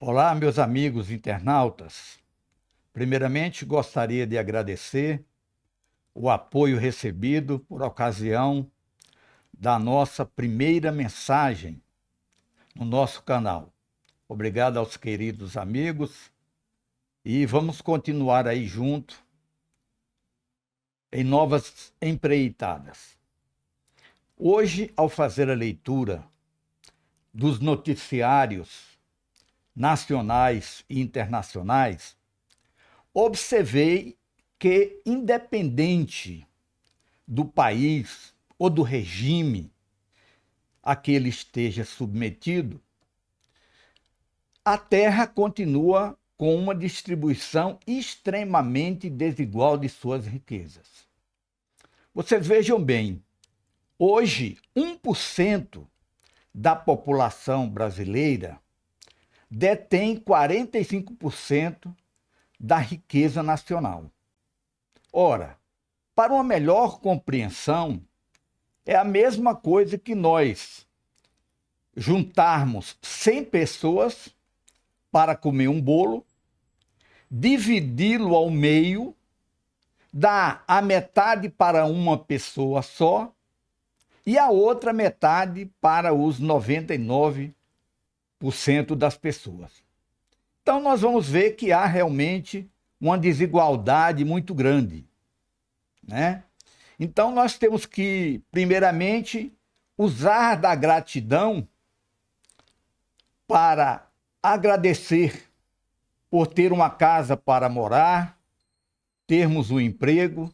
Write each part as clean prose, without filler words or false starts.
Olá, meus amigos internautas. Primeiramente, gostaria de agradecer o apoio recebido por ocasião da nossa primeira mensagem no nosso canal. Obrigado aos queridos amigos e vamos continuar aí junto em novas empreitadas. Hoje, ao fazer a leitura dos noticiários nacionais e internacionais, observei que, independente do país ou do regime a que ele esteja submetido, a Terra continua com uma distribuição extremamente desigual de suas riquezas. Vocês vejam bem, hoje 1% da população brasileira detém 45% da riqueza nacional. Ora, para uma melhor compreensão, é a mesma coisa que nós juntarmos 100 pessoas para comer um bolo, dividi-lo ao meio, dar a metade para uma pessoa só e a outra metade para os 99% das pessoas. Então, nós vamos ver que há realmente uma desigualdade muito grande, né? Então, nós temos que, primeiramente, usar da gratidão para agradecer por ter uma casa para morar, termos um emprego,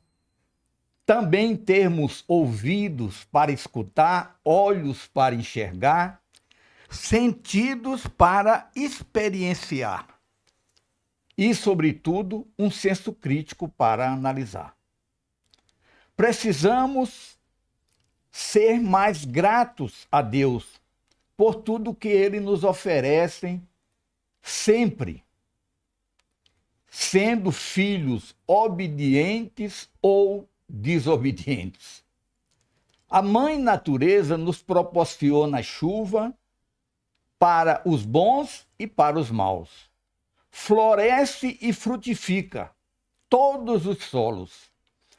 também termos ouvidos para escutar, olhos para enxergar, sentidos para experienciar e, sobretudo, um senso crítico para analisar. Precisamos ser mais gratos a Deus por tudo que Ele nos oferece sempre, sendo filhos obedientes ou desobedientes. A Mãe Natureza nos proporciona chuva para os bons e para os maus. Floresce e frutifica todos os solos,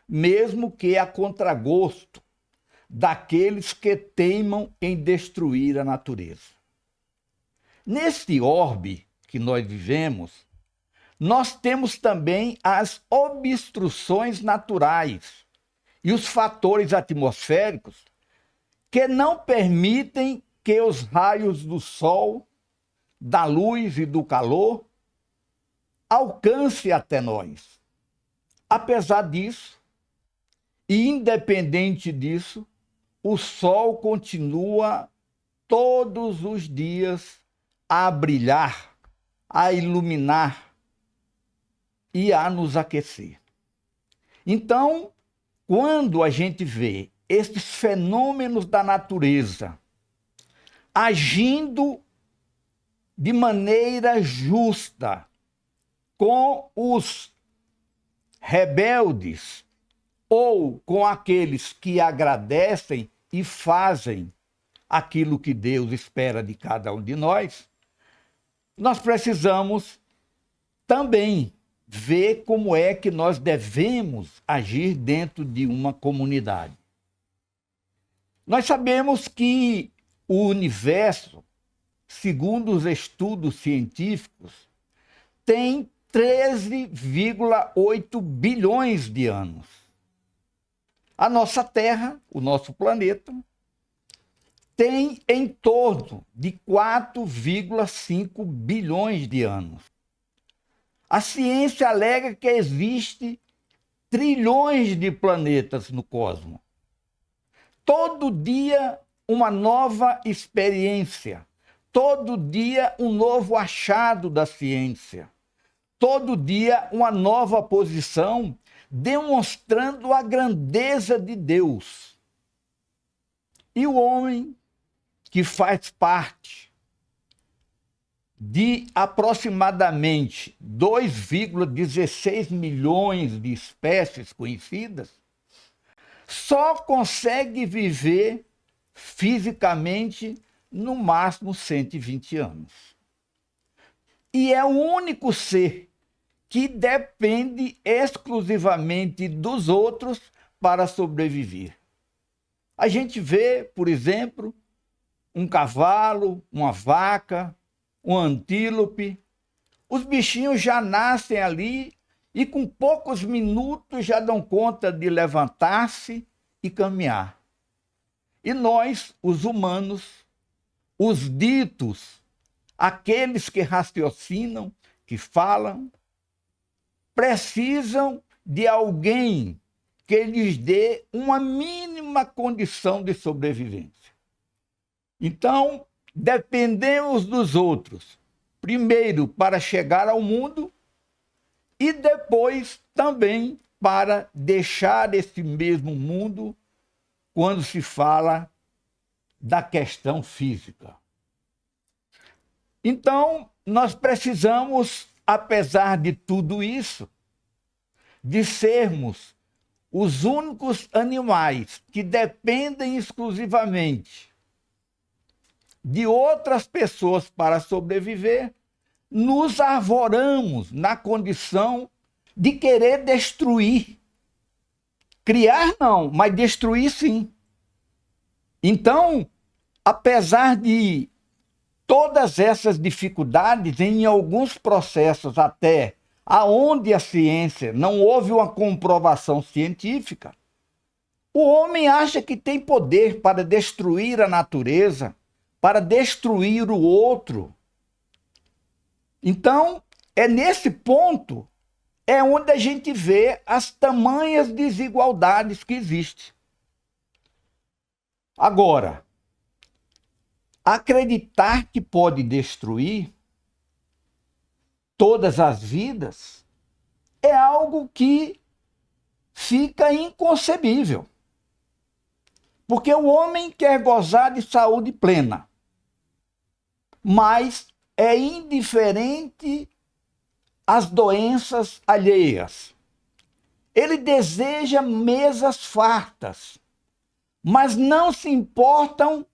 mesmo que a contragosto daqueles que teimam em destruir a natureza. Neste orbe que nós vivemos, nós temos também as obstruções naturais e os fatores atmosféricos que não permitem que os raios do sol, da luz e do calor alcance até nós. Apesar disso, e independente disso, o sol continua todos os dias a brilhar, a iluminar e a nos aquecer. Então, quando a gente vê esses fenômenos da natureza agindo de maneira justa com os rebeldes ou com aqueles que agradecem e fazem aquilo que Deus espera de cada um de nós, nós precisamos também ver como é que nós devemos agir dentro de uma comunidade. Nós sabemos que o universo, segundo os estudos científicos, tem 13,8 bilhões de anos. A nossa Terra, o nosso planeta, tem em torno de 4,5 bilhões de anos. A ciência alega que existe trilhões de planetas no cosmos. Todo dia uma nova experiência, todo dia um novo achado da ciência, todo dia uma nova posição demonstrando a grandeza de Deus. E o homem, que faz parte de aproximadamente 2,16 milhões de espécies conhecidas, só consegue viver fisicamente no máximo 120 anos. e é o único ser que depende exclusivamente dos outros para sobreviver. A gente vê, por exemplo, um cavalo, uma vaca, um antílope. Os bichinhos já nascem ali e com poucos minutos já dão conta de levantar-se e caminhar. E nós, os humanos, os ditos, aqueles que raciocinam, que falam, precisam de alguém que lhes dê uma mínima condição de sobrevivência. Então, dependemos dos outros, primeiro para chegar ao mundo e depois também para deixar esse mesmo mundo quando se fala da questão física. Então, nós precisamos, apesar de tudo isso, de sermos os únicos animais que dependem exclusivamente de outras pessoas para sobreviver, nos arvoramos na condição de querer destruir. Criar não, mas destruir sim. Então, apesar de todas essas dificuldades, em alguns processos até aonde a ciência não houve uma comprovação científica, o homem acha que tem poder para destruir a natureza, para destruir o outro. Então, é nesse ponto é onde a gente vê as tamanhas desigualdades que existem. Agora, acreditar que pode destruir todas as vidas é algo que fica inconcebível. Porque o homem quer gozar de saúde plena, mas é indiferente às doenças alheias. Ele deseja mesas fartas, mas não se importam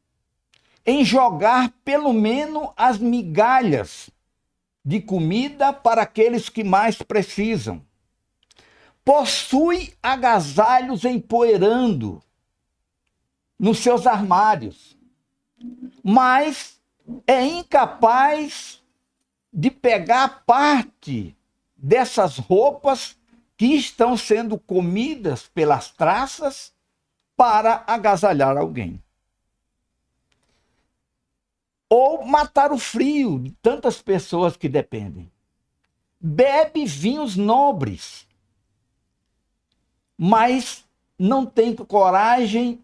em jogar pelo menos as migalhas de comida para aqueles que mais precisam. Possui agasalhos empoeirando nos seus armários, mas é incapaz de pegar parte dessas roupas que estão sendo comidas pelas traças para agasalhar alguém. Ou matar o frio de tantas pessoas que dependem. Bebe vinhos nobres, mas não tem coragem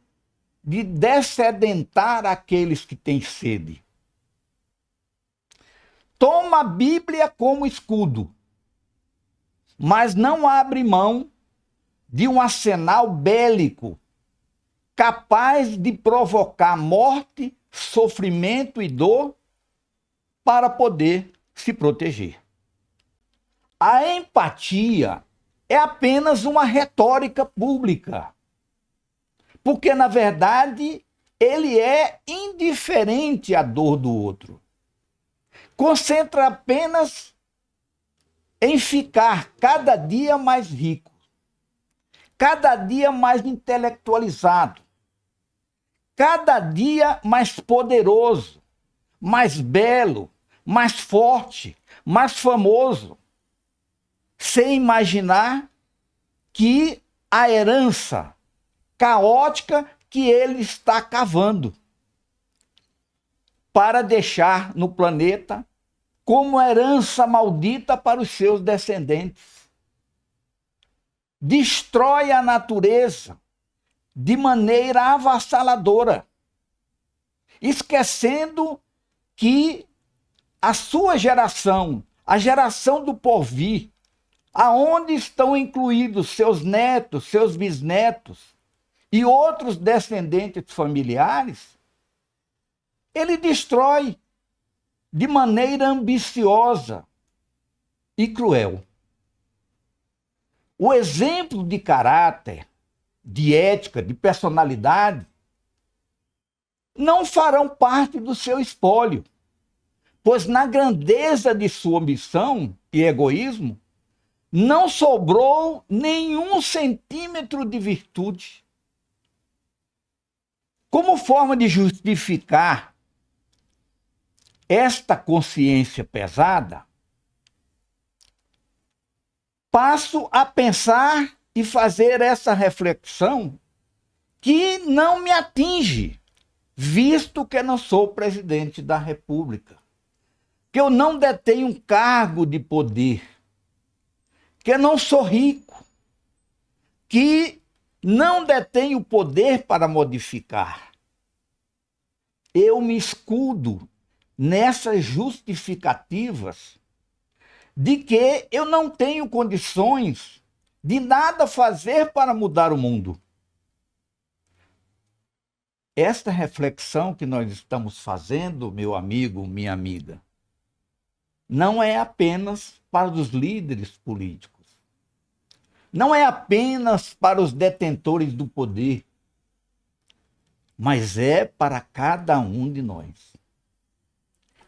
de dessedentar aqueles que têm sede. Toma a Bíblia como escudo, mas não abre mão de um arsenal bélico capaz de provocar morte, sofrimento e dor para poder se proteger. A empatia é apenas uma retórica pública, porque, na verdade, ele é indiferente à dor do outro. Concentra apenas em ficar cada dia mais rico, cada dia mais intelectualizado, cada dia mais poderoso, mais belo, mais forte, mais famoso, sem imaginar que a herança caótica que ele está cavando para deixar no planeta como herança maldita para os seus descendentes. Destrói a natureza de maneira avassaladora, esquecendo que a sua geração, a geração do porvir, aonde estão incluídos seus netos, seus bisnetos e outros descendentes familiares, ele destrói de maneira ambiciosa e cruel. O exemplo de caráter, de ética, de personalidade, não farão parte do seu espólio, pois na grandeza de sua ambição e egoísmo, não sobrou nenhum centímetro de virtude. Como forma de justificar esta consciência pesada, passo a pensar e fazer essa reflexão que não me atinge, visto que eu não sou presidente da República, que eu não detenho um cargo de poder, que eu não sou rico, que não detenho poder para modificar. Eu me escudo nessas justificativas de que eu não tenho condições de nada fazer para mudar o mundo. Esta reflexão que nós estamos fazendo, meu amigo, minha amiga, não é apenas para os líderes políticos, não é apenas para os detentores do poder, mas é para cada um de nós.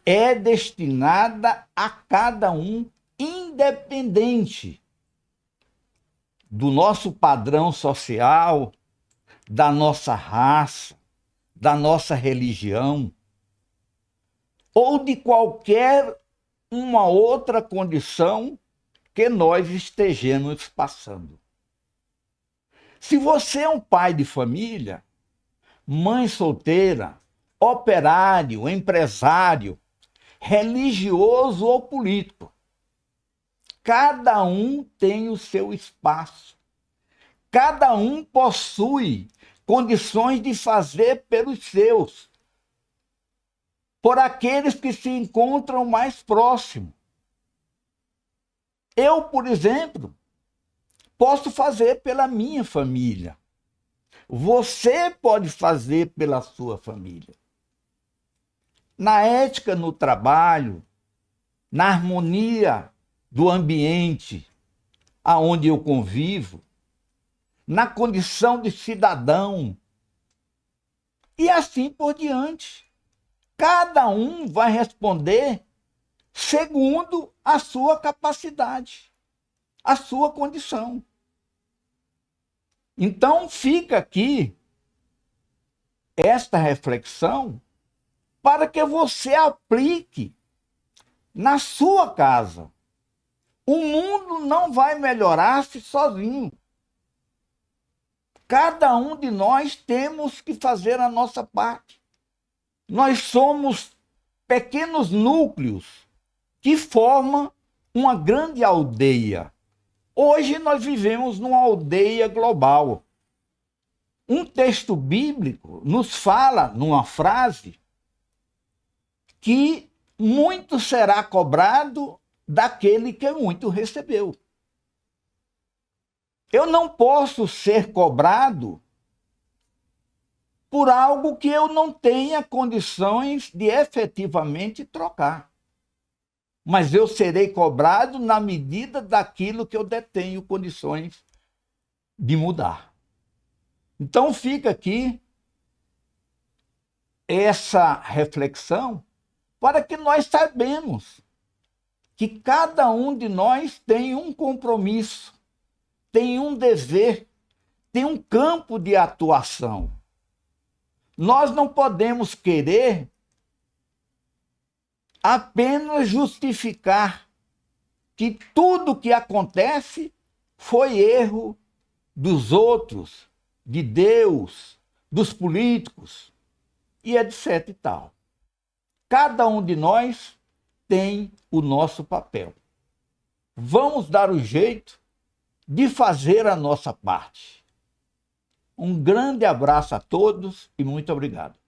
É destinada a cada um, independente do nosso padrão social, da nossa raça, da nossa religião, ou de qualquer uma outra condição que nós estejamos passando. Se você é um pai de família, mãe solteira, operário, empresário, religioso ou político, cada um tem o seu espaço. Cada um possui condições de fazer pelos seus, por aqueles que se encontram mais próximos. Eu, por exemplo, posso fazer pela minha família. Você pode fazer pela sua família. Na ética no trabalho, na harmonia do ambiente aonde eu convivo, na condição de cidadão, e assim por diante. Cada um vai responder segundo a sua capacidade, a sua condição. Então fica aqui esta reflexão para que você aplique na sua casa. O mundo não vai melhorar-se sozinho. Cada um de nós temos que fazer a nossa parte. Nós somos pequenos núcleos que formam uma grande aldeia. Hoje nós vivemos numa aldeia global. Um texto bíblico nos fala, numa frase, que muito será cobrado daquele que muito recebeu. Eu não posso ser cobrado por algo que eu não tenha condições de efetivamente trocar. Mas eu serei cobrado na medida daquilo que eu detenho condições de mudar. Então fica aqui essa reflexão para que nós saibamos que cada um de nós tem um compromisso, tem um dever, tem um campo de atuação. Nós não podemos querer apenas justificar que tudo que acontece foi erro dos outros, de Deus, dos políticos, e etc e tal. Cada um de nós tem o nosso papel. Vamos dar o jeito de fazer a nossa parte. Um grande abraço a todos e muito obrigado.